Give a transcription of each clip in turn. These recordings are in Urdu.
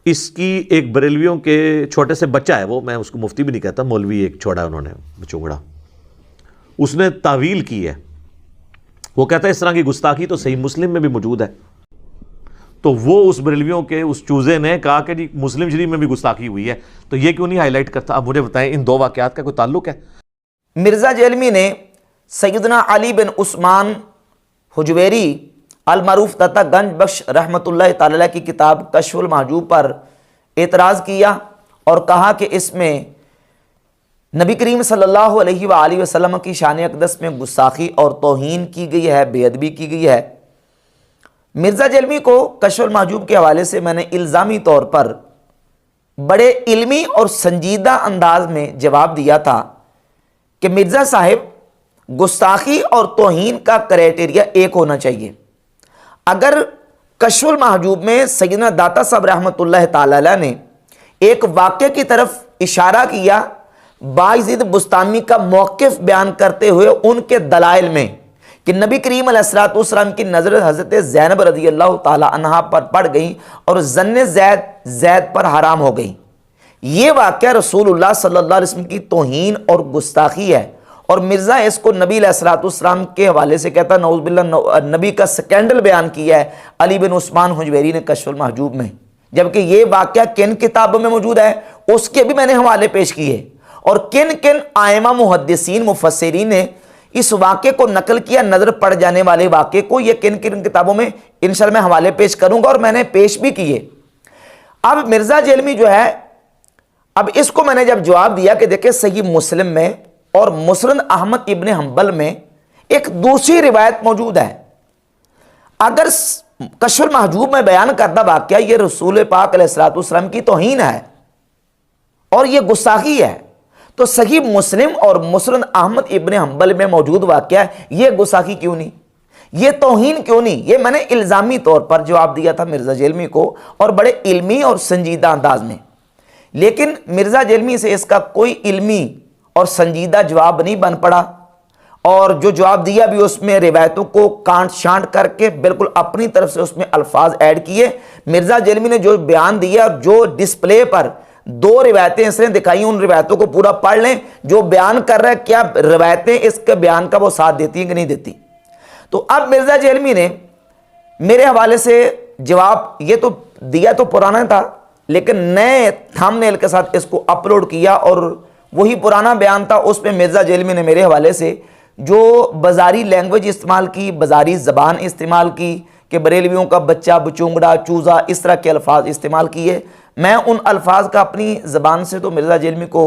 اس کی ایک بریلویوں کے چھوٹے سے بچہ ہے، وہ میں اس کو مفتی بھی نہیں کہتا، مولوی ایک چھوڑا انہوں نے بچونگڑا، اس نے تعویل کی ہے، وہ کہتا ہے اس طرح کی گستاخی تو صحیح مسلم میں بھی موجود ہے. تو وہ اس بریلویوں کے اس چوزے نے کہا کہ جی مسلم شریف میں بھی گستاخی ہوئی ہے، تو یہ کیوں نہیں ہائی لائٹ کرتا؟ اب مجھے بتائیں ان دو واقعات کا کوئی تعلق ہے؟ مرزا جیلمی نے سیدنا علی بن عثمان حجویری المعروف تتا گنج بخش رحمۃ اللہ تعالی کی کتاب کشف المحجوب پر اعتراض کیا اور کہا کہ اس میں نبی کریم صلی اللہ علیہ وآلہ وسلم کی شان اقدس میں گستاخی اور توہین کی گئی ہے، بے ادبی کی گئی ہے. مرزا جیلمی کو کشف المحجوب کے حوالے سے میں نے الزامی طور پر بڑے علمی اور سنجیدہ انداز میں جواب دیا تھا کہ مرزا صاحب گستاخی اور توہین کا کرائٹیریا ایک ہونا چاہیے. اگر کشف المحجوب میں سیدنا داتا صاحب رحمۃ اللہ تعالی نے ایک واقعے کی طرف اشارہ کیا باعزید بستامی کا موقف بیان کرتے ہوئے ان کے دلائل میں کہ نبی کریم علیہ الصلوۃ والسلام کی نظر حضرت زینب رضی اللہ تعالی عنہا پر پڑ گئی اور زن زید پر حرام ہو گئی، یہ واقعہ رسول اللہ صلی اللہ علیہ وسلم کی توہین اور گستاخی ہے، اور مرزا اس کو نبی علیہ الصلوۃ والسلام کے حوالے سے کہتا نعوذ باللہ نبی کا سکینڈل بیان کیا ہے علی بن عثمان حجویری نے کشف المحجوب میں، جبکہ یہ واقعہ کن کتابوں میں موجود ہے اس کے بھی میں نے حوالے پیش کیے، اور کن کن ائمہ محدثین مفسرین نے اس واقعے کو نقل کیا، نظر پڑ جانے والے واقعے کو، یہ کن کن کتابوں میں انشاءاللہ میں حوالے پیش کروں گا، اور میں نے پیش بھی کیے. اب مرزا جیلمی جو ہے، اب اس کو میں نے جب جواب دیا کہ دیکھیں صحیح مسلم میں اور مسند احمد ابن حنبل میں ایک دوسری روایت موجود ہے، اگر کشف المحجوب میں بیان کردہ واقعہ یہ رسول پاک علیہ الصلوۃ والسلام کی توہین ہے اور یہ گستاخی ہے، تو صحیح مسلم اور مسند احمد ابن حنبل میں موجود واقعہ ہے، یہ گستاخی کیوں نہیں، یہ توہین کیوں نہیں؟ یہ میں نے الزامی طور پر جواب دیا تھا مرزا جیلمی کو، اور بڑے علمی اور سنجیدہ انداز میں. لیکن مرزا جیلمی سے اس کا کوئی علمی اور سنجیدہ جواب نہیں بن پڑا، اور جو جواب دیا بھی اس میں روایتوں کو کانٹ شانٹ کر کے بالکل اپنی طرف سے اس میں الفاظ ایڈ کیے. مرزا جیلمی نے جو بیان دیا اور جو ڈسپلے پر دو روایتیں اس نے دکھائی، ان روایتوں کو پورا پڑھ لیں، جو بیان کر رہا ہے کیا روایتیں اس کے بیان کا وہ ساتھ دیتی ہیں کہ نہیں دیتی. تو اب مرزا جیلمی نے میرے حوالے سے جواب یہ تو دیا تو پرانا تھا، لیکن نئے تھم نیل کے ساتھ اس کو اپلوڈ کیا، اور وہی پرانا بیان تھا، اس میں مرزا جیلمی نے میرے حوالے سے جو بازاری لینگویج استعمال کی، بازاری زبان استعمال کی کہ بریلویوں کا بچہ، بچونگڑا، چوزا، اس طرح کے الفاظ استعمال کیے. میں ان الفاظ کا اپنی زبان سے تو مرزا جیلمی کو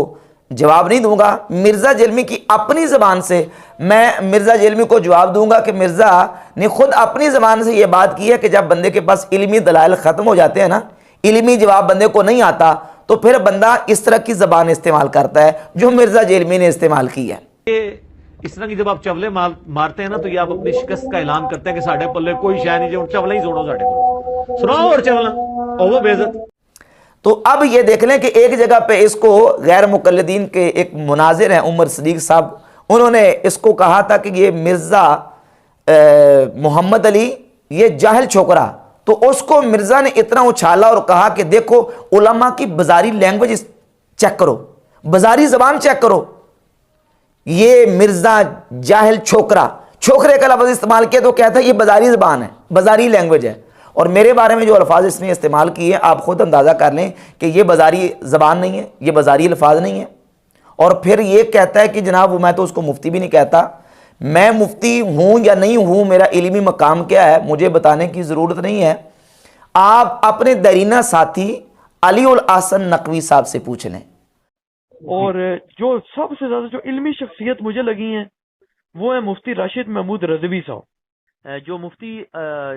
جواب نہیں دوں گا، مرزا جیلمی کی اپنی زبان سے میں مرزا جیلمی کو جواب دوں گا کہ مرزا نے خود اپنی زبان سے یہ بات کی ہے کہ جب بندے کے پاس علمی دلائل ختم ہو جاتے ہیں نا، علمی جواب بندے کو نہیں آتا، تو پھر بندہ اس طرح کی زبان استعمال کرتا ہے جو مرزا جیلمی نے استعمال کی ہے. اس طرح کی جب آپ چولے مارتے ہیں نا، تو یہ آپ اپنی شکست کا اعلان کرتے ہیں کہ ساڑھے پلے کوئی شے نہیں، جو چولے ہی سوڑو ساڑھے کو سناؤ اور چولنا اور وہ بے عزت. تو اب یہ دیکھ لیں کہ ایک جگہ پہ اس کو غیر مقلدین کے ایک مناظر ہیں عمر صدیق صاحب، انہوں نے اس کو کہا تھا کہ یہ مرزا محمد علی یہ جاہل چھوکرا، تو اس کو مرزا نے اتنا اچھالا اور کہا کہ دیکھو علماء کی بازاری لینگویج چیک کرو، بازاری زبان چیک کرو، یہ مرزا جاہل چھوکرا، چھوکرے کا لفظ استعمال کیا تو کہتا ہے یہ بازاری زبان ہے، بازاری لینگویج ہے. اور میرے بارے میں جو الفاظ اس نے استعمال کیے آپ خود اندازہ کر لیں کہ یہ بازاری زبان نہیں ہے، یہ بازاری الفاظ نہیں ہے. اور پھر یہ کہتا ہے کہ جناب میں تو اس کو مفتی بھی نہیں کہتا، میں مفتی ہوں یا نہیں ہوں، میرا علمی مقام کیا ہے مجھے بتانے کی ضرورت نہیں ہے، آپ اپنے درینہ ساتھی علی الاحسن نقوی صاحب سے پوچھ لیں. اور جو سب سے زیادہ جو علمی شخصیت مجھے لگی ہیں وہ ہے مفتی راشد محمود رضوی صاحب. جو مفتی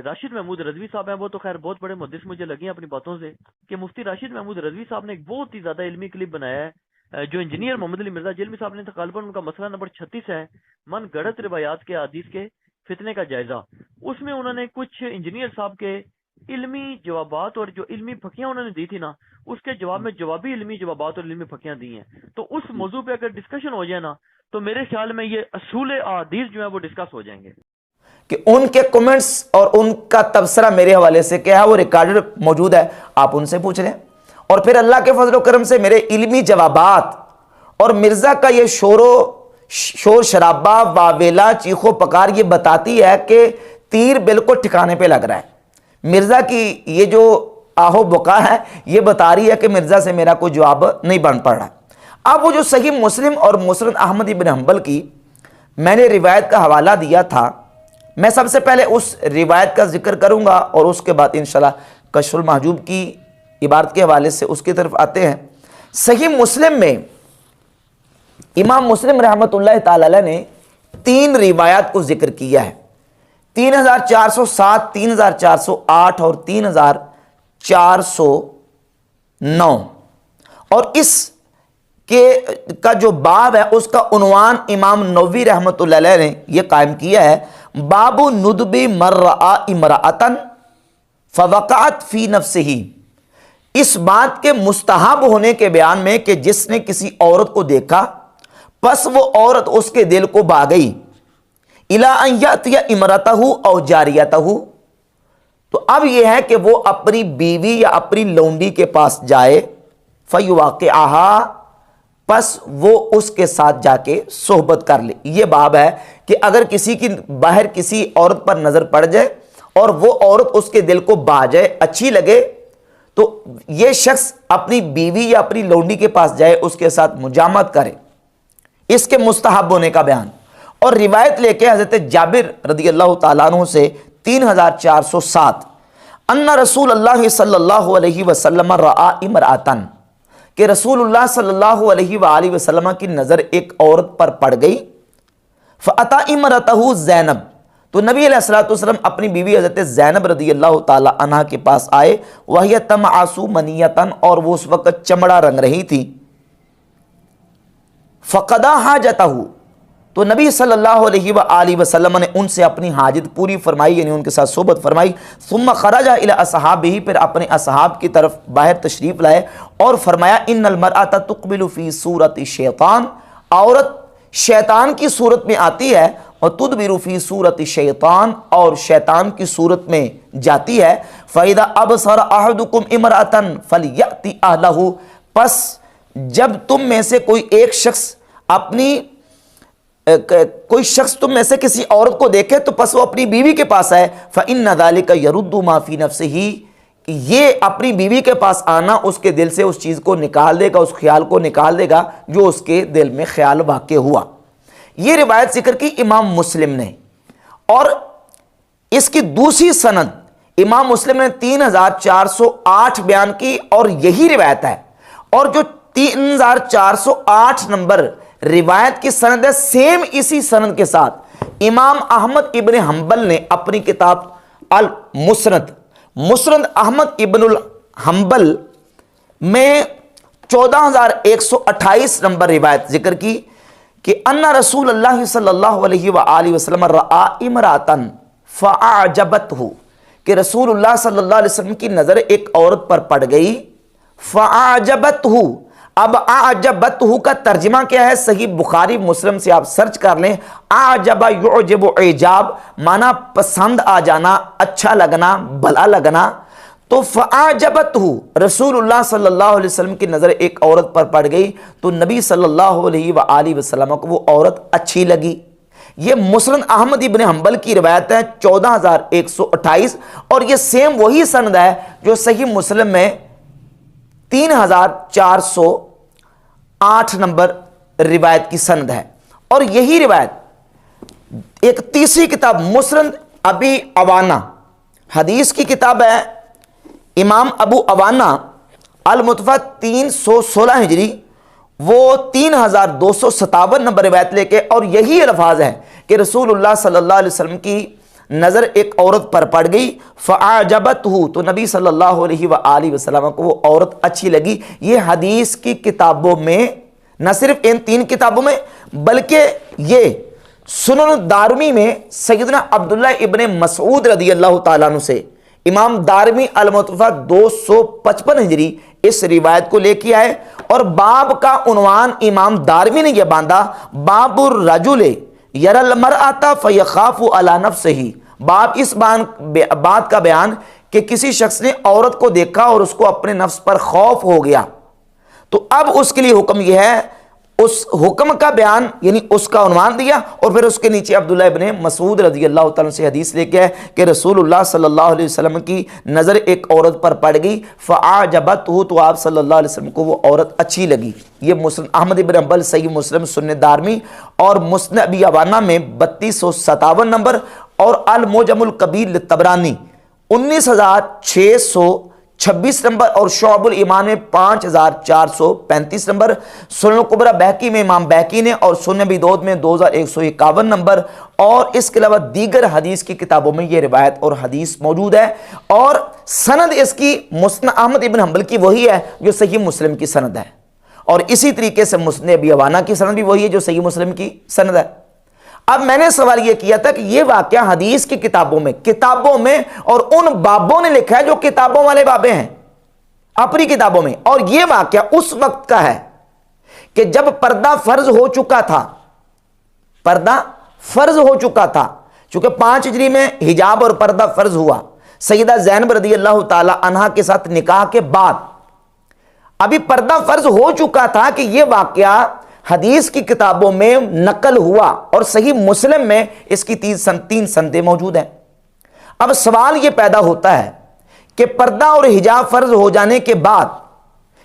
راشد محمود رضوی صاحب ہیں وہ تو خیر بہت بڑے محدث مجھے لگے ہیں اپنی باتوں سے، کہ مفتی راشد محمود رضوی صاحب نے ایک بہت ہی زیادہ علمی کلپ بنایا ہے جو انجینئر محمد علی مرزا جیلمی صاحب نے غالباً ان کا مسئلہ نمبر 36 ہے، من گڑت روایات کے حدیث کے فتنے کا جائزہ. اس میں انہوں نے کچھ انجینئر صاحب کے علمی جوابات اور جو علمی پھکیاں انہوں نے دی تھی نا، اس کے جواب میں جوابی علمی جوابات اور علمی پھکیاں دی ہیں. تو اس موضوع پہ اگر ڈسکشن ہو جائے نا تو میرے خیال میں یہ اصول احادیث جو ہیں وہ ڈسکس ہو جائیں گے. کہ ان کے کمنٹس اور ان کا تبصرہ میرے حوالے سے کیا ہے وہ ریکارڈڈ موجود ہے، آپ ان سے پوچھ لیں. اور پھر اللہ کے فضل و کرم سے میرے علمی جوابات اور مرزا کا یہ شور شرابہ واویلا چیخو پکار یہ بتاتی ہے کہ تیر بالکل ٹھکانے پہ لگ رہا ہے۔ مرزا کی یہ جو آہو بکا ہے یہ بتا رہی ہے کہ مرزا سے میرا کوئی جواب نہیں بن پڑ رہا۔ اب وہ جو صحیح مسلم اور مسند احمد ابن حنبل کی میں نے روایت کا حوالہ دیا تھا، میں سب سے پہلے اس روایت کا ذکر کروں گا اور اس کے بعد انشاءاللہ کشف المحجوب کی عبارت کے حوالے سے اس کی طرف آتے ہیں۔ صحیح مسلم میں امام مسلم رحمۃ اللہ تعالی علیہ نے 3 روایات کو ذکر کیا ہے، 3407، 3408 اور 3409، اور اس کا جو باب ہے اس کا عنوان امام نووی رحمۃ اللہ علیہ نے یہ قائم کیا ہے، باب ندب من رأى امرأة فوقعت فی نفسہ، اس بات کے مستحب ہونے کے بیان میں کہ جس نے کسی عورت کو دیکھا پس وہ عورت اس کے دل کو بھا گئی، الی ان یأتی امرأتہ او جاریتہ، تو اب یہ ہے کہ وہ اپنی بیوی یا اپنی لونڈی کے پاس جائے، فیواقعہا، پس وہ اس کے ساتھ جا کے صحبت کر لے۔ یہ باب ہے کہ اگر کسی کی باہر کسی عورت پر نظر پڑ جائے اور وہ عورت اس کے دل کو بھا جائے، اچھی لگے، تو یہ شخص اپنی بیوی یا اپنی لونڈی کے پاس جائے، اس کے ساتھ مجامعت کرے، اس کے مستحب ہونے کا بیان۔ اور روایت لے کے حضرت جابر رضی اللہ تعالیٰ عنہ سے 3407، ان رسول اللہ صلی اللہ علیہ وسلم رأى امرأة، کہ رسول اللہ صلی اللہ علیہ وآلہ وسلم کی نظر ایک عورت پر پڑ گئی، فأتى امرأته زینب، تو نبی علیہ الصلوۃ والسلام اپنی بیوی حضرت زینب رضی اللہ تعالی عنہ کے پاس آئے، وہی تمعص منیۃ، اور وہ اس وقت چمڑا رنگ رہی تھی، فقضى حاجتہ، تو نبی صلی اللہ علیہ وآلہ وسلم نے ان سے اپنی حاجت پوری فرمائی، یعنی ان کے ساتھ صحبت فرمائی، ثم خرج الی اصحابہ، پھر اپنے اصحاب کی طرف باہر تشریف لائے اور فرمایا ان المرأة تقبل فی صورت شیطان، عورت شیطان کی صورت میں آتی ہے، اور تدبر فی صورت شیطان، اور شیطان کی صورت میں جاتی ہے، فإذا ابصر احدکم امرأة فلیأتی اہلہ، پس جب تم میں سے کوئی ایک شخص تم میں سے کسی عورت کو دیکھے تو پس وہ اپنی بیوی کے پاس آئے، فإن ذلک یرد ما فی نفسہ، یہ اپنی بیوی کے پاس آنا اس کے دل سے اس چیز کو نکال دے گا، اس خیال کو نکال دے گا جو اس کے دل میں خیال واقع ہوا۔ یہ روایت ذکر کی امام مسلم نے، اور اس کی دوسری سند امام مسلم نے 3408 بیان کی، اور یہی روایت ہے، اور جو 3408 نمبر روایت کی سند ہے، سیم اسی سند کے ساتھ امام احمد ابن حنبل نے اپنی کتاب مسند احمد ابن الحنبل میں 14128 نمبر روایت ذکر کی کہ ان رسول اللہ صلی اللہ علیہ وآلہ وسلم رأى امرأة فأعجبته، کہ رسول اللہ صلی اللہ علیہ وسلم کی نظر ایک عورت پر پڑ گئی، فأعجبته، اب اعجبته کا ترجمہ کیا ہے؟ صحیح بخاری مسلم سے آپ سرچ کر لیں، اعجب یعجب اعجاب معنی پسند آ جانا، اچھا لگنا، بھلا لگنا، تو فاعجبته، رسول اللہ صلی اللہ علیہ وسلم کی نظر ایک عورت پر پڑ گئی تو نبی صلی اللہ علیہ وآلہ وسلم کو وہ عورت اچھی لگی۔ یہ مسند احمد ابن حنبل کی روایت ہے 14128، اور یہ سیم وہی سند ہے جو صحیح مسلم میں 3408 نمبر روایت کی سند ہے۔ اور یہی روایت ایک تیسری کتاب مسند ابی عوانہ، حدیث کی کتاب ہے امام ابو عوانہ المتوفہ 316 ہجری، وہ 3257 نمبر روایت لے کے، اور یہی الفاظ ہے کہ رسول اللہ صلی اللہ علیہ وسلم کی نظر ایک عورت پر پڑ گئی، فاعجبته، تو نبی صلی اللہ علیہ وآلہ وسلم کو وہ عورت اچھی لگی۔ یہ حدیث کی کتابوں میں، نہ صرف ان 3 کتابوں میں بلکہ یہ سنن دارمی میں سیدنا عبداللہ ابن مسعود رضی اللہ تعالیٰ عنہ سے امام دارمی المتوفہ 255 ہجری اس روایت کو لے کے آئے، اور باب کا عنوان امام دارمی نے یہ باندھا، باب الرجل یری المرأة فیخاف علی نفسہ، باب اس بات کا بیان کہ کسی شخص نے عورت کو دیکھا اور اس کو اپنے نفس پر خوف ہو گیا تو اب اس کے لیے حکم یہ ہے، اس حکم کا بیان یعنی اس کا عنوان دیا، اور پھر اس کے نیچے عبداللہ ابن مسعود رضی اللہ تعالیٰ سے حدیث لے کے ہے کہ رسول اللہ صلی اللہ علیہ وسلم کی نظر ایک عورت پر پڑ گئی فَأَعْجَبَتْهُ، تو آپ صلی اللہ علیہ وسلم کو وہ عورت اچھی لگی۔ یہ مسلم احمد ابن حنبل صحیح مسلم سنن دارمی اور مسند ابی عوانہ میں 3257 نمبر، اور المعجم الکبیر للطبرانی 19626 نمبر، اور شعب الایمان میں 5435 نمبر، سنن الکبریٰ بہقی میں امام بہقی نے، اور سنن ابی داؤد میں 2151 نمبر، اور اس کے علاوہ دیگر حدیث کی کتابوں میں یہ روایت اور حدیث موجود ہے، اور سند اس کی مسند احمد ابن حنبل کی وہی ہے جو صحیح مسلم کی سند ہے، اور اسی طریقے سے مسند ابی عوانہ کی سند بھی وہی ہے جو صحیح مسلم کی سند ہے۔ اب میں نے سوال یہ کیا تھا کہ یہ واقعہ حدیث کی کتابوں میں اور ان بابوں نے لکھا ہے جو کتابوں والے بابیں ہیں اپنی کتابوں میں، اور یہ واقعہ اس وقت کا ہے کہ جب پردہ فرض ہو چکا تھا، چونکہ 5 ہجری میں حجاب اور پردہ فرض ہوا سیدہ زینب رضی اللہ تعالی عنہا کے ساتھ نکاح کے بعد، ابھی پردہ فرض ہو چکا تھا کہ یہ واقعہ حدیث کی کتابوں میں نقل ہوا، اور صحیح مسلم میں اس کی 3 سندیں موجود ہیں۔ اب سوال یہ پیدا ہوتا ہے کہ پردہ اور حجاب فرض ہو جانے کے بعد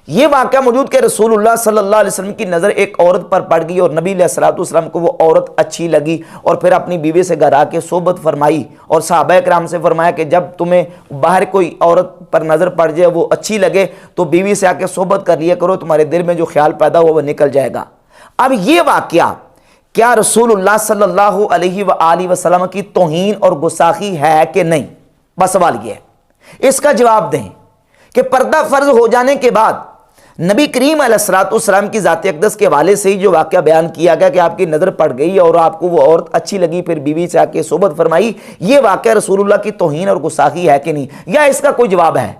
یہ واقعہ موجود کہ رسول اللہ صلی اللہ علیہ وسلم کی نظر ایک عورت پر پڑ گئی اور نبی علیہ الصلوۃ والسلام کو وہ عورت اچھی لگی، اور پھر اپنی بیوی سے گھر آ کے صحبت فرمائی، اور صحابہ کرام سے فرمایا کہ جب تمہیں باہر کوئی عورت پر نظر پڑ جائے وہ اچھی لگے تو بیوی سے آ کے صحبت کر لیا کرو، تمہارے دل میں جو خیال پیدا ہوا وہ نکل جائے گا۔ اب یہ واقعہ کیا رسول اللہ صلی اللہ علیہ وآلہ وسلم کی توہین اور گستاخی ہے کہ نہیں؟ بس سوال یہ ہے، اس کا جواب دیں کہ پردہ فرض ہو جانے کے بعد نبی کریم علیہ الصلوۃ والسلام کی ذات اقدس کے حوالے سے ہی جو واقعہ بیان کیا گیا کہ آپ کی نظر پڑ گئی اور آپ کو وہ عورت اچھی لگی، پھر بیوی سے آ کے صحبت فرمائی، یہ واقعہ رسول اللہ کی توہین اور گستاخی ہے کہ نہیں، یا اس کا کوئی جواب ہے؟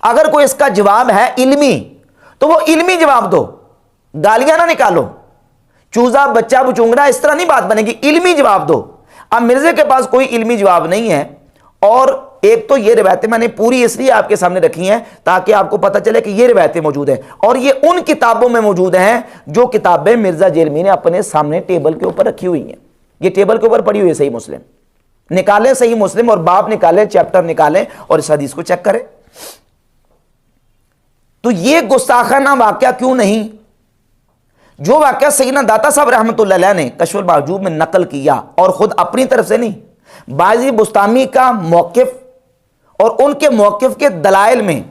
اگر کوئی اس کا جواب ہے علمی تو وہ علمی جواب دو، گالیاں نہ نکالو، چوزا بچہ بچونگڑا اس طرح نہیں بات بنے گی، علمی جواب دو۔ اب مرزے کے پاس کوئی علمی جواب نہیں ہے، اور ایک تو یہ روایتیں میں نے پوری اس لیے آپ کے سامنے رکھی ہیں تاکہ آپ کو پتہ چلے کہ یہ روایتیں موجود ہیں، اور یہ ان کتابوں میں موجود ہیں جو کتابیں مرزا جیلمی نے اپنے سامنے ٹیبل کے اوپر رکھی ہوئی ہیں، یہ ٹیبل کے اوپر پڑی ہوئی ہے صحیح مسلم، نکالیں صحیح مسلم اور باب نکالیں، چیپٹر نکالیں اور اس حدیث کو چیک کریں۔ تو یہ گستاخانہ واقعہ کیوں نہیں جو واقعہ سیدنا داتا صاحب رحمۃ اللہ علیہ نے کشف المحجوب میں نقل کیا، اور خود اپنی طرف سے نہیں، باجی بستامی کا موقف اور ان کے موقف کے دلائل میں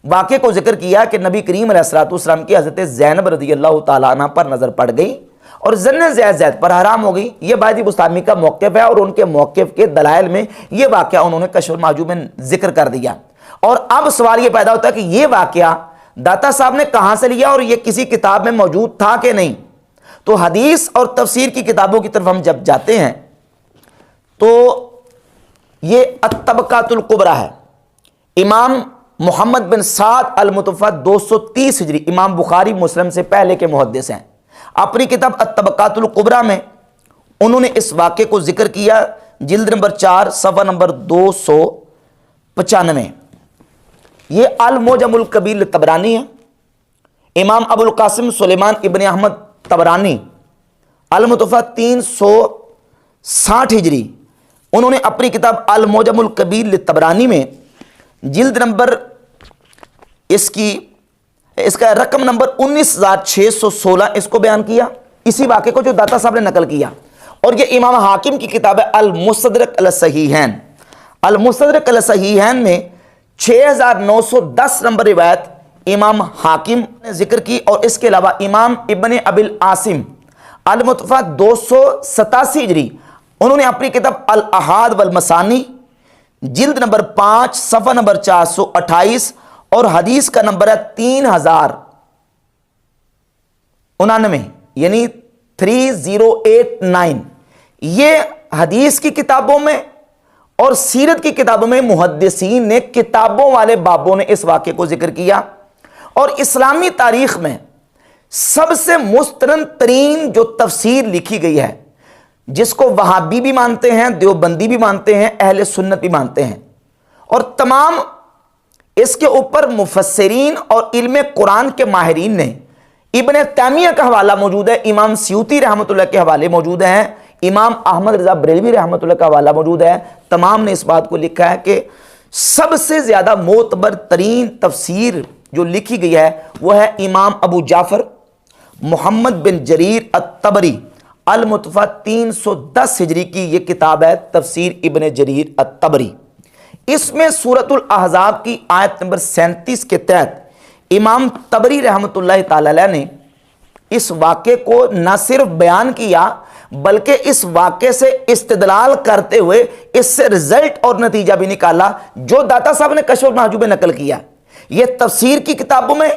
واقعے کو ذکر کیا کہ نبی کریم علیہ الصلوۃ والسلام کی حضرت زینب رضی اللہ تعالیٰ عنہ پر نظر پڑ گئی اور زن زید پر حرام ہو گئی، یہ باجی بستامی کا موقف ہے، اور ان کے موقف کے دلائل میں یہ واقعہ انہوں نے کشف المحجوب میں ذکر کر دیا۔ اور اب سوال یہ پیدا ہوتا ہے کہ یہ واقعہ داتا صاحب نے کہاں سے لیا اور یہ کسی کتاب میں موجود تھا کہ نہیں؟ تو حدیث اور تفسیر کی کتابوں کی طرف ہم جب جاتے ہیں تو یہ الطبقات الکبریٰ ہے، امام محمد بن سعد المتوفیٰ 230 ہجری، امام بخاری مسلم سے پہلے کے محدث ہیں، اپنی کتاب الطبقات الکبریٰ میں انہوں نے اس واقعے کو ذکر کیا، جلد نمبر 4 صفحہ نمبر 295۔ یہ المعجم الکبیر طبرانی ہے، امام ابو القاسم سلیمان ابن احمد طبرانی المتوفیٰ 360 ہجری، انہوں نے اپنی کتاب المعجم الکبیر طبرانی میں جلد نمبر اس کا رقم نمبر 19616 اس کو بیان کیا، اسی واقعے کو جو داتا صاحب نے نقل کیا۔ اور یہ امام حاکم کی کتاب ہے المستدرک علی الصحیحین، المستدرک علی الصحیحین میں 6910 نمبر روایت امام حاکم نے ذکر کی، اور اس کے علاوہ امام ابن ابی العاصم المتوفیٰ 287 ہجری، انہوں نے اپنی کتاب الاحاد والمسانی جلد نمبر 5 صفحہ نمبر 428 اور حدیث کا نمبر ہے 3099 یعنی 3089۔ یہ حدیث کی کتابوں میں اور سیرت کی کتابوں میں محدثین نے کتابوں والے بابوں نے اس واقعے کو ذکر کیا، اور اسلامی تاریخ میں سب سے مستند ترین جو تفسیر لکھی گئی ہے، جس کو وہابی بھی مانتے ہیں، دیوبندی بھی مانتے ہیں، اہل سنت بھی مانتے ہیں، اور تمام اس کے اوپر مفسرین اور علم قرآن کے ماہرین نے، ابن تیمیہ کا حوالہ موجود ہے، امام سیوطی رحمۃ اللہ کے حوالے موجود ہیں، امام احمد رضا بریلوی رحمۃ اللہ کا حوالہ موجود ہے، تمام نے اس بات کو لکھا ہے کہ سب سے زیادہ معتبر ترین تفسیر جو لکھی گئی ہے وہ ہے امام ابو جعفر محمد بن جریر الطبری المتوفی 310 ہجری کی یہ کتاب ہے تفسیر ابن جریر الطبری۔ اس میں سورۃ الاحزاب کی آیت نمبر 37 کے تحت امام طبری رحمۃ اللہ تعالی علیہ نے اس واقعے کو نہ صرف بیان کیا بلکہ اس واقعے سے استدلال کرتے ہوئے اس سے رزلٹ اور نتیجہ بھی نکالا جو داتا صاحب نے کشف المحجوب میں نقل کیا۔ یہ تفسیر کی کتابوں میں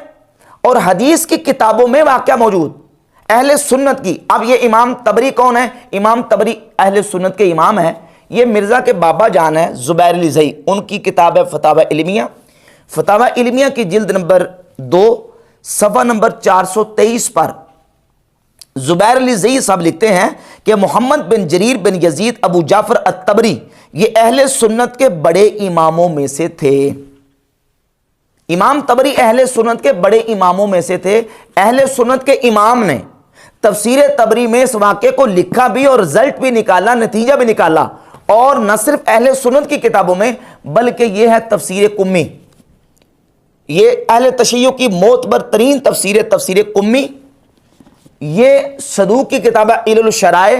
اور حدیث کی کتابوں میں واقعہ موجود اہل سنت کی۔ اب یہ امام طبری کون ہے؟ امام طبری اہل سنت کے امام ہیں، یہ مرزا کے بابا جان ہے زبیر علی زئی، ان کی کتاب ہے فتاوی علمیہ۔ فتاوی علمیہ کی جلد نمبر 2 صفحہ نمبر 423 پر زبیر علی زئی صاحب لکھتے ہیں کہ محمد بن جریر بن یزید ابو جعفر الطبری یہ اہل سنت کے بڑے اماموں میں سے تھے۔ امام طبری اہل سنت کے بڑے اماموں میں سے تھے۔ اہل سنت کے امام نے تفسیر طبری میں اس واقعے کو لکھا بھی اور رزلٹ بھی نکالا، نتیجہ بھی نکالا، اور نہ صرف اہل سنت کی کتابوں میں بلکہ یہ ہے تفسیر قمی، یہ اہل تشیع کی معتبر ترین تفسیر، تفسیر قمی۔ یہ صدوق کی کتاب ہے علل الشرائع،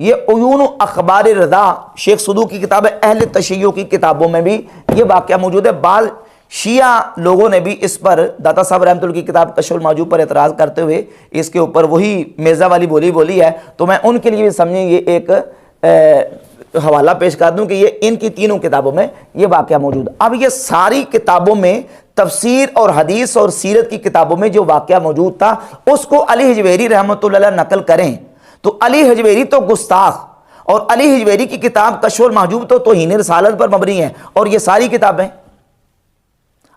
یہ عیون و اخبار رضا شیخ صدوق کی کتاب ہے، اہل تشیع کی کتابوں میں بھی یہ واقعہ موجود ہے۔ بعض شیعہ لوگوں نے بھی اس پر داتا صاحب رحمۃ اللہ کی کتاب کشف المحجوب پر اعتراض کرتے ہوئے اس کے اوپر وہی مرزا والی بولی ہے، تو میں ان کے لیے بھی سمجھیں یہ ایک حوالہ پیش کر دوں کہ یہ ان کی تینوں کتابوں میں یہ واقعہ موجود ہے۔ اب یہ ساری کتابوں میں تفسیر اور حدیث اور سیرت کی کتابوں میں جو واقعہ موجود تھا اس کو علی حجویری رحمۃ اللہ علیہ نقل کریں تو علی حجویری تو گستاخ، اور علی حجویری کی کتاب کشف المحجوب تو توہین رسالت پر مبنی ہے، اور یہ ساری کتابیں۔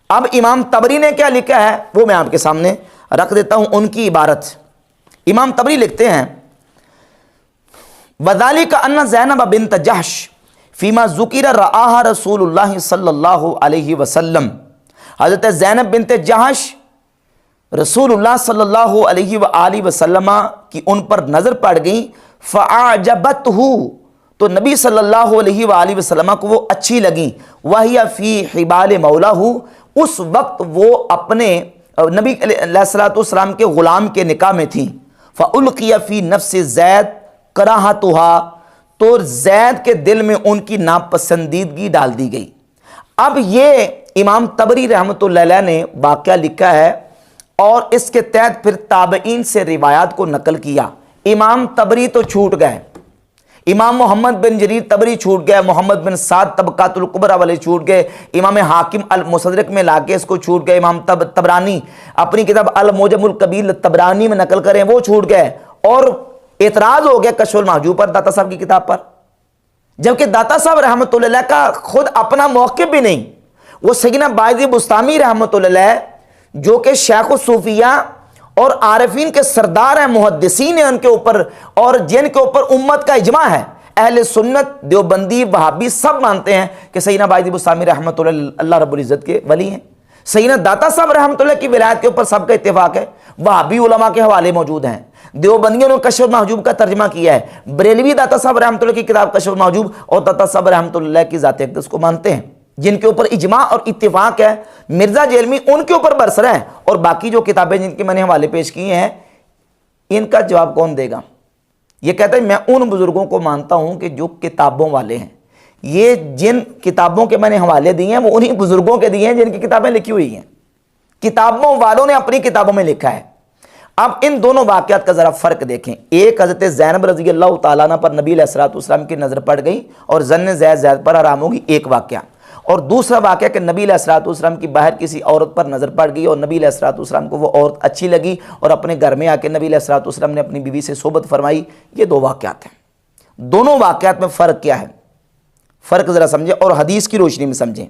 اب امام طبری نے کیا لکھا ہے وہ میں آپ کے سامنے رکھ دیتا ہوں ان کی عبارت۔ امام طبری لکھتے ہیں وَذَلِكَ أَنَّ زَيْنَبَ بِنْتَ جَحْشٍ فِيمَا ذُكِرَ رَآهَا رسول اللہ صلی اللہ علیہ وسلم، حضرت زینب بنت جحش رسول اللہ صلی اللہ علیہ وآلہ وسلم کی ان پر نظر پڑ گئی، فَأَعْجَبَتْهُ تو نبی صلی اللہ علیہ وآلہ وسلم کو وہ اچھی لگیں، وَهِيَ فِي حِبَالِ مَوْلَاهُ اس وقت وہ اپنے نبی علیہ السلام کے غلام کے نکاح میں تھیں، فَأُلْقِيَ فِي نَفْسِ زید کراہتها تو زید کے دل میں ان کی ناپسندیدگی ڈال دی گئی۔ اب یہ امام طبری رحمۃ اللہ علیہ نے واقعہ لکھا ہے اور اس کے تحت پھر تابعین سے روایات کو نقل کیا۔ امام طبری تو چھوٹ گئے، امام محمد بن جریر طبری چھوٹ گئے، محمد بن سعد طبقات الکبریٰ والے چھوٹ گئے، امام حاکم المستدرک میں لا کے اس کو چھوٹ گئے، امام طبرانی اپنی کتاب المعجم الکبیر طبرانی میں نقل کریں وہ چھوٹ گئے، اور اعتراض ہو گیا کشف المحجوب پر داتا صاحب کی کتاب پر، جبکہ داتا صاحب رحمۃ اللہ علیہ کا خود اپنا موقف بھی نہیں۔ وہ سیدنا باعث بستامی رحمۃ اللہ علیہ جو کہ شیخ الصوفیہ اور عارفین کے سردار ہیں، محدثین ہیں ان کے اوپر، اور جن کے اوپر امت کا اجماع ہے، اہل سنت دیوبندی وہابی سب مانتے ہیں کہ سیدنا باعث بستامی رحمۃ اللہ رب العزت کے ولی ہیں۔ سیدنا داتا صاحب رحمۃ اللہ کی ولایت کے اوپر سب کا اتفاق ہے، وہابی علماء کے حوالے موجود ہیں، دیوبندیوں نے کشف المحجوب کا ترجمہ کیا ہے، بریلوی داتا صاحب رحمۃ اللہ کی کتاب کشف المحجوب اور داتا صاحب رحمۃ اللہ کی ذات اقدس کو مانتے ہیں، جن کے اوپر اجماع اور اتفاق ہے۔ مرزا جیلمی ان کے اوپر برسر ہے، اور باقی جو کتابیں جن کے میں نے حوالے پیش کیے ہیں ان کا جواب کون دے گا؟ یہ کہتا ہے میں ان بزرگوں کو مانتا ہوں کہ جو کتابوں والے ہیں، یہ جن کتابوں کے میں نے حوالے دیے ہیں وہ انہی بزرگوں کے دیے ہیں جن کی کتابیں لکھی ہوئی ہیں، کتابوں والوں نے اپنی کتابوں میں لکھا ہے۔ اب ان دونوں واقعات کا ذرا فرق دیکھیں۔ ایک حضرت زینب رضی اللہ تعالیٰ عنہ پر نبی علیہ السلام کی نظر پڑ گئی اور ظن زید پر حرام ہوگی، ایک واقعہ، اور دوسرا واقعہ کہ نبی علیہ السلام کی باہر کسی عورت پر نظر پڑ گئی اور نبی علیہ السلام کو وہ عورت اچھی لگی اور اپنے گھر میں آ کے نبی علیہ السلام نے اپنی بیوی سے صحبت فرمائی۔ یہ دو واقعات ہیں، دونوں واقعات میں فرق کیا ہے؟ فرق ذرا سمجھیں اور حدیث کی روشنی میں سمجھیں۔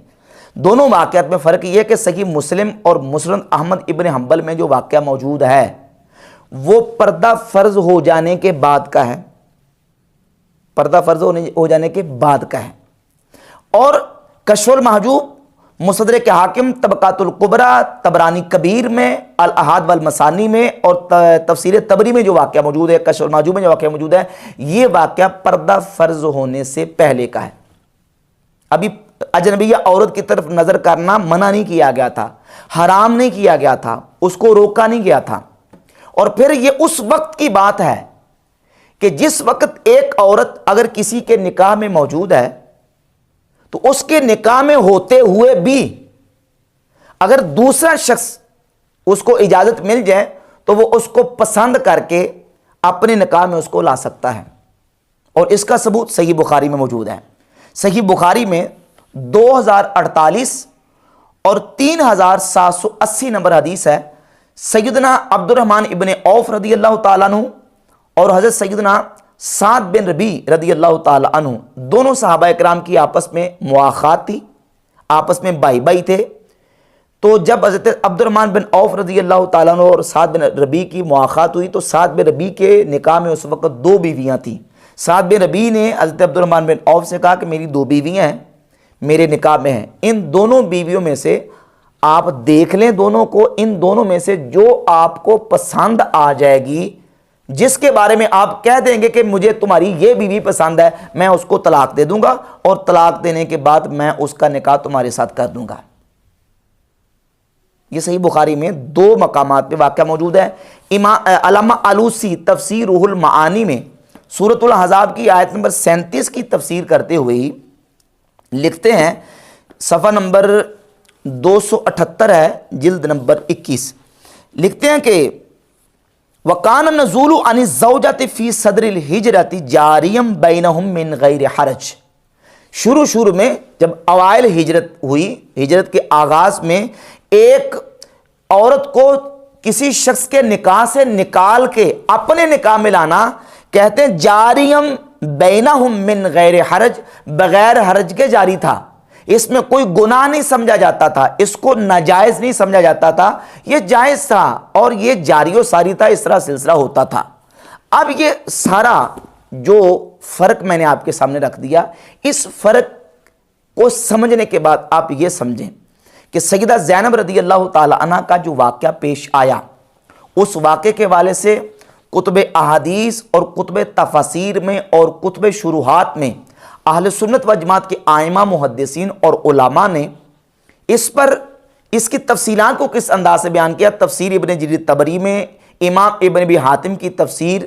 دونوں واقعات میں فرق یہ کہ صحیح مسلم اور مسند احمد ابن حنبل میں جو واقعہ موجود ہے وہ پردہ فرض ہو جانے کے بعد کا ہے، پردہ فرض ہو جانے کے بعد کا ہے، اور کشف المحجوب، مستدرک حاکم، طبقات الکبریٰ، طبرانی کبیر میں، الاحاد والمثانی میں، اور تفسیر طبری میں جو واقعہ موجود ہے، کشف المحجوب میں جو واقعہ موجود ہے، یہ واقعہ پردہ فرض ہونے سے پہلے کا ہے۔ ابھی اجنبیہ عورت کی طرف نظر کرنا منع نہیں کیا گیا تھا، حرام نہیں کیا گیا تھا، اس کو روکا نہیں گیا تھا۔ اور پھر یہ اس وقت کی بات ہے کہ جس وقت ایک عورت اگر کسی کے نکاح میں موجود ہے تو اس کے نکاح میں ہوتے ہوئے بھی اگر دوسرا شخص اس کو اجازت مل جائے تو وہ اس کو پسند کر کے اپنے نکاح میں اس کو لا سکتا ہے، اور اس کا ثبوت صحیح بخاری میں موجود ہے۔ صحیح بخاری میں 2048 اور 3780 نمبر حدیث ہے۔ سیدنا عبد الرحمن ابن عوف رضی اللہ تعالیٰ عنہ اور حضرت سیدنا سعد بن ربیع رضی اللہ تعالیٰ عنہ، دونوں صحابہ اکرام کی آپس میں مواخات تھی، آپس میں بائی بائی تھے۔ تو جب حضرت عبد الرحمن بن عوف رضی اللہ تعالیٰ عنہ اور سعد بن ربیع کی مواخات ہوئی تو سعد بن ربیع کے نکاح میں اس وقت 2 بیویاں تھیں۔ سعد بن ربیع نے حضرت عبد الرحمن بن عوف سے کہا کہ میری 2 بیویاں ہیں، میرے نکاح میں ہیں، ان دونوں بیویوں میں سے آپ دیکھ لیں دونوں کو، ان دونوں میں سے جو آپ کو پسند آ جائے گی، جس کے بارے میں آپ کہہ دیں گے کہ مجھے تمہاری یہ بیوی پسند ہے، میں اس کو طلاق دے دوں گا، اور طلاق دینے کے بعد میں اس کا نکاح تمہارے ساتھ کر دوں گا۔ یہ صحیح بخاری میں 2 مقامات پہ واقعہ موجود ہے۔ علامہ آلوسی تفسیر روح المعانی میں سورۃ الاحزاب کی آیت نمبر 37 کی تفسیر کرتے ہوئے ہی لکھتے ہیں، صفحہ نمبر 278 ہے، جلد نمبر 21، لکھتے ہیں کہ وَقَانَ النُّزُولُ عَنِ الزَّوْجَةِ فِي صَدْرِ الْحِجْرَةِ جَارِيًا بَيْنَهُمْ مِنْ غَيْرِ حَرَجٍ۔ شروع میں جب اوائل ہجرت ہوئی، ہجرت کے آغاز میں ایک عورت کو کسی شخص کے نکاح سے نکال کے اپنے نکاح میں لانا، کہتے ہیں جاریم بینہم من غیر حرج، بغیر حرج کے جاری تھا، اس میں کوئی گناہ نہیں سمجھا جاتا تھا، اس کو ناجائز نہیں سمجھا جاتا تھا، یہ جائز تھا اور یہ جاری و ساری تھا، اس طرح سلسلہ ہوتا تھا۔ اب یہ سارا جو فرق میں نے آپ کے سامنے رکھ دیا، اس فرق کو سمجھنے کے بعد آپ یہ سمجھیں کہ سیدہ زینب رضی اللہ تعالی عنہ کا جو واقعہ پیش آیا، اس واقعے کے والے سے کتب احادیث اور کتب تفاسیر میں اور کتب شروحات میں اہل سنت و جماعت کے ائمہ محدثین اور علماء نے اس پر اس کی تفصیلات کو کس انداز سے بیان کیا۔ تفسیر ابن جریر طبری میں، امام ابن ابی حاتم کی تفسیر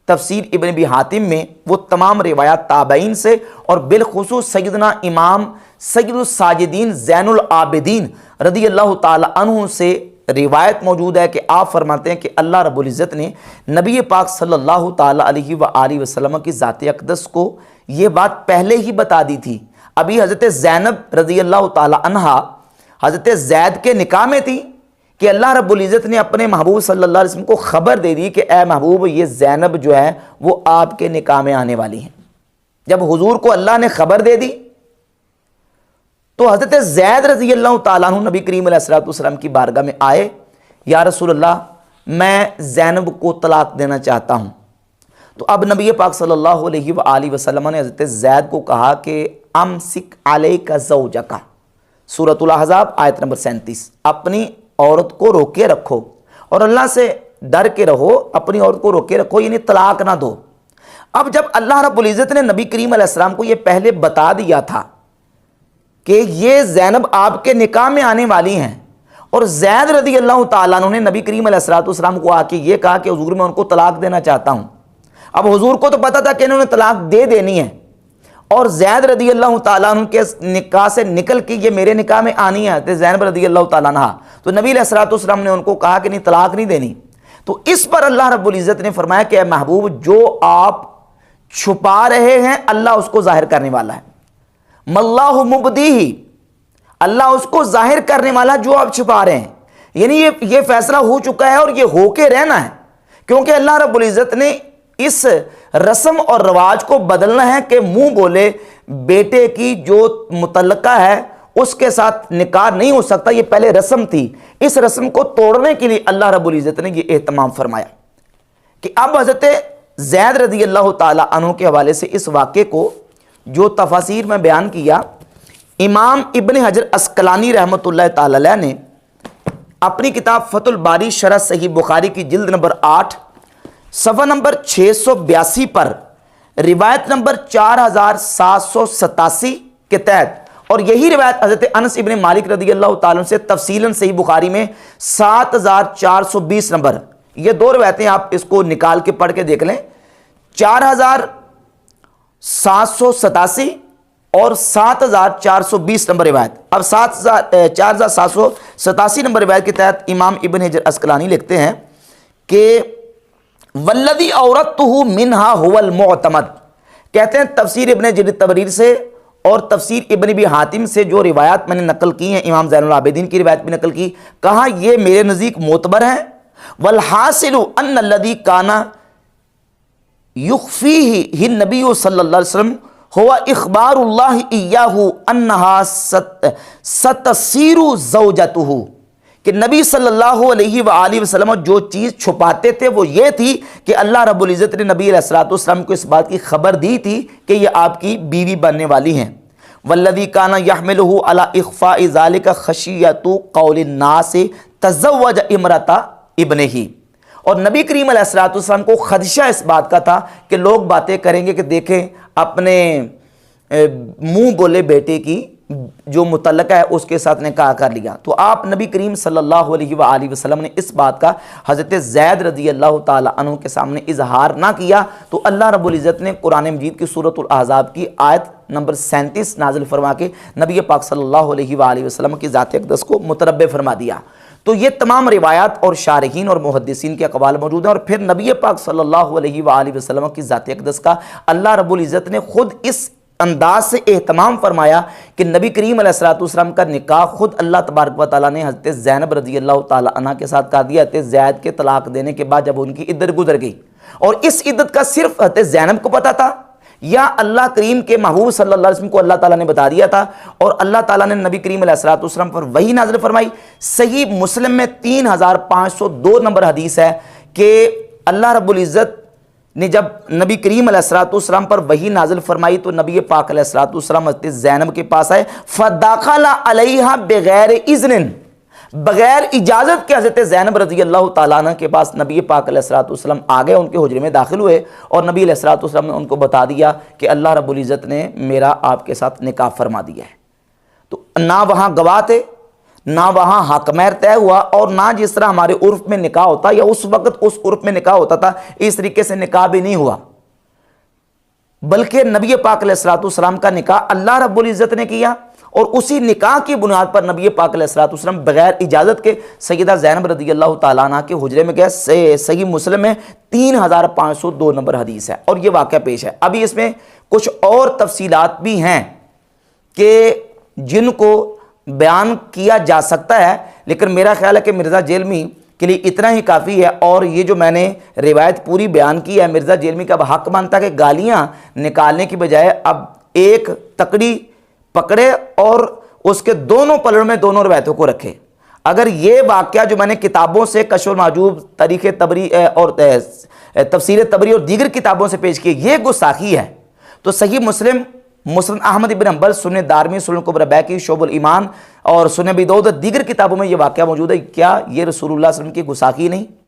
ابن ابی حاتم میں وہ تمام روایات تابعین سے، اور بالخصوص سیدنا امام سید الساجدین زین العابدین رضی اللہ تعالی عنہ سے روایت موجود ہے کہ آپ فرماتے ہیں کہ اللہ رب العزت نے نبی پاک صلی اللہ تعالی علیہ وآلہ وسلم کی ذات اقدس کو یہ بات پہلے ہی بتا دی تھی۔ ابھی حضرت زینب رضی اللہ تعالی عنہ حضرت زید کے نکاح میں تھی کہ اللہ رب العزت نے اپنے محبوب صلی اللہ علیہ وسلم کو خبر دے دی کہ اے محبوب، یہ زینب جو ہے وہ آپ کے نکاح میں آنے والی ہیں۔ جب حضور کو اللہ نے خبر دے دی تو حضرت زید رضی اللہ تعالیٰ عنہ نبی کریم علیہ السلام کی بارگاہ میں آئے، یا رسول اللہ میں زینب کو طلاق دینا چاہتا ہوں۔ تو اب نبی پاک صلی اللہ علیہ وآلہ وسلم نے حضرت زید کو کہا کہ امسک علیک زوجک، سورۃ الاحزاب آیت نمبر 37، اپنی عورت کو روکے رکھو اور اللہ سے ڈر کے رہو، اپنی عورت کو روکے رکھو، یعنی طلاق نہ دو۔ اب جب اللہ رب العزت نے نبی کریم علیہ السلام کو یہ پہلے بتا دیا تھا کہ یہ زینب آپ کے نکاح میں آنے والی ہیں، اور زید رضی اللہ تعالیٰ عنہ نے نبی کریم علیہ السلام کو آ کے یہ کہا کہ حضور میں ان کو طلاق دینا چاہتا ہوں۔ اب حضور کو تو پتا تھا کہ انہوں نے طلاق دے دینی ہے، اور زید رضی اللہ تعالیٰ عنہ کے نکاح سے نکل کے یہ میرے نکاح میں آنی ہے، زینب رضی اللہ تعالیٰ عنہ، تو نبی علیہ السلام نے ان کو کہا کہ نہیں، طلاق نہیں دینی۔ تو اس پر اللہ رب العزت نے فرمایا کہ اے محبوب، جو آپ چھپا رہے ہیں اللہ اس کو ظاہر کرنے والا ہے، مَاللَّهُ مُبْدِيهِ، اللہ اس کو ظاہر کرنے والا جو آپ چھپا رہے ہیں۔ یعنی یہ فیصلہ ہو چکا ہے اور یہ ہو کے رہنا ہے، کیونکہ اللہ رب العزت نے اس رسم اور رواج کو بدلنا ہے کہ منہ بولے بیٹے کی جو متعلقہ ہے اس کے ساتھ نکاح نہیں ہو سکتا، یہ پہلے رسم تھی، اس رسم کو توڑنے کے لیے اللہ رب العزت نے یہ اہتمام فرمایا کہ اب حضرت زید رضی اللہ تعالی عنہ کے حوالے سے اس واقعے کو جو تفاسیر میں بیان کیا، امام ابن حجر اسقلانی رحمۃ اللہ تعالی علیہ نے اپنی کتاب فتح الباری شرح صحیح بخاری کی جلد نمبر 8 صفحہ نمبر 682 پر روایت نمبر 4787 کے تحت، اور یہی روایت حضرت انس ابن مالک رضی اللہ تعالیٰ عنہ سے تفصیلاً صحیح بخاری میں 7420 نمبر، یہ دو روایتیں آپ اس کو نکال کے پڑھ کے دیکھ لیں، 4787 اور 7420 نمبر روایت۔ اب 4787 نمبر روایت کے تحت امام ابن حجر اسقلانی لکھتے ہیں کہ والذی اورثتہ منہا هو المعتمد، کہتے ہیں تفسیر ابن جریر تبریر سے اور تفسیر ابن ابی حاتم سے جو روایات میں نے نقل کی ہیں، امام زین العابدین کی روایت بھی نقل کی، کہا یہ میرے نزدیک معتبر ہیں۔ والحاصل ان الذی کان یخفیہ النبی صلی اللہ علیہ وسلم ہوا اخبار اللہ ایاہ انہا ستصیر زوجتہ، کہ نبی صلی اللہ علیہ وآلہ وسلم جو چیز چھپاتے تھے وہ یہ تھی کہ اللہ رب العزت نے نبی علیہ السلام کو اس بات کی خبر دی تھی کہ یہ آپ کی بیوی بننے والی ہیں۔ والذی کان یحملہ علی اخفاء ذلک خشیۃ قول الناس تزوج امرأۃ ابنہ، اور نبی کریم علیہ السلام کو خدشہ اس بات کا تھا کہ لوگ باتیں کریں گے کہ دیکھیں اپنے منہ بولے بیٹے کی جو متعلقہ ہے اس کے ساتھ نکاح کر لیا، تو آپ نبی کریم صلی اللہ علیہ وآلہ وسلم نے اس بات کا حضرت زید رضی اللہ تعالی عنہ کے سامنے اظہار نہ کیا، تو اللہ رب العزت نے قرآن مجید کی سورۃ الاحزاب کی آیت نمبر 37 نازل فرما کے نبی پاک صلی اللہ علیہ وآلہ وسلم کی ذات اقدس کو متربع فرما دیا۔ تو یہ تمام روایات اور شارحین اور محدثین کے اقوال موجود ہیں، اور پھر نبی پاک صلی اللہ علیہ وآلہ وسلم کی ذات اقدس کا اللہ رب العزت نے خود اس انداز سے اہتمام فرمایا کہ نبی کریم علیہ السلام کا نکاح خود اللہ تبارک و تعالیٰ نے حضرت زینب رضی اللہ تعالیٰ عنہ کے ساتھ کر دیا، حضرت زید کے طلاق دینے کے بعد جب ان کی عدت گزر گئی، اور اس عدت کا صرف حضرت زینب کو پتا تھا یا اللہ کریم کے محبوب صلی اللہ علیہ وسلم کو اللہ تعالیٰ نے بتا دیا تھا، اور اللہ تعالیٰ نے نبی کریم علیہ السلام پر وحی نازل فرمائی۔ صحیح مسلم میں 3502 نمبر حدیث ہے کہ اللہ رب العزت نے جب نبی کریم علیہ السلام پر وحی نازل فرمائی تو نبی پاک علیہ السلام حضرت زینب کے پاس آئے، فَدَخَلَ عَلَيْهَا بِغَيْرِ اِذْنٍ، بغیر اجازت کے حضرت زینب رضی اللہ تعالیٰ عنہ کے پاس نبی پاک علیہ السلام آ گئے، ان کے حجرے میں داخل ہوئے، اور نبی علیہ السلام نے ان کو بتا دیا کہ اللہ رب العزت نے میرا آپ کے ساتھ نکاح فرما دیا ہے۔ تو نہ وہاں گواہ تھے، نہ وہاں حق مہر طے ہوا، اور نہ جس طرح ہمارے عرف میں نکاح ہوتا یا اس وقت اس عرف میں نکاح ہوتا تھا اس طریقے سے نکاح بھی نہیں ہوا، بلکہ نبی پاک علیہ السلام کا نکاح اللہ رب العزت نے کیا، اور اسی نکاح کی بنیاد پر نبی پاک علیہ السلام بغیر اجازت کے سیدہ زینب رضی اللہ تعالیٰ عنہ کے حجرے میں گئے۔ صحیح مسلم میں 3502 نمبر حدیث ہے، اور یہ واقعہ پیش ہے۔ ابھی اس میں کچھ اور تفصیلات بھی ہیں کہ جن کو بیان کیا جا سکتا ہے، لیکن میرا خیال ہے کہ مرزا جیلمی کے لیے اتنا ہی کافی ہے، اور یہ جو میں نے روایت پوری بیان کی ہے، مرزا جیلمی کا اب حق بنتا ہے کہ گالیاں نکالنے کی بجائے اب ایک تکڑی پکڑے اور اس کے دونوں پلڑوں میں دونوں روایتوں کو رکھے۔ اگر یہ واقعہ جو میں نے کتابوں سے کشف المحجوب، تاریخ طبری اور تفسیر طبری اور دیگر کتابوں سے پیش کیے، یہ گستاخی ہے، تو صحیح مسلم، مسند احمد ابن حنبل، سنن دارمی، سنن کبری بیہقی، شعب الایمان اور سنن ابی داؤد دیگر کتابوں میں یہ واقعہ موجود ہے۔ کیا یہ رسول اللہ صلی اللہ علیہ وسلم کی گستاخی نہیں؟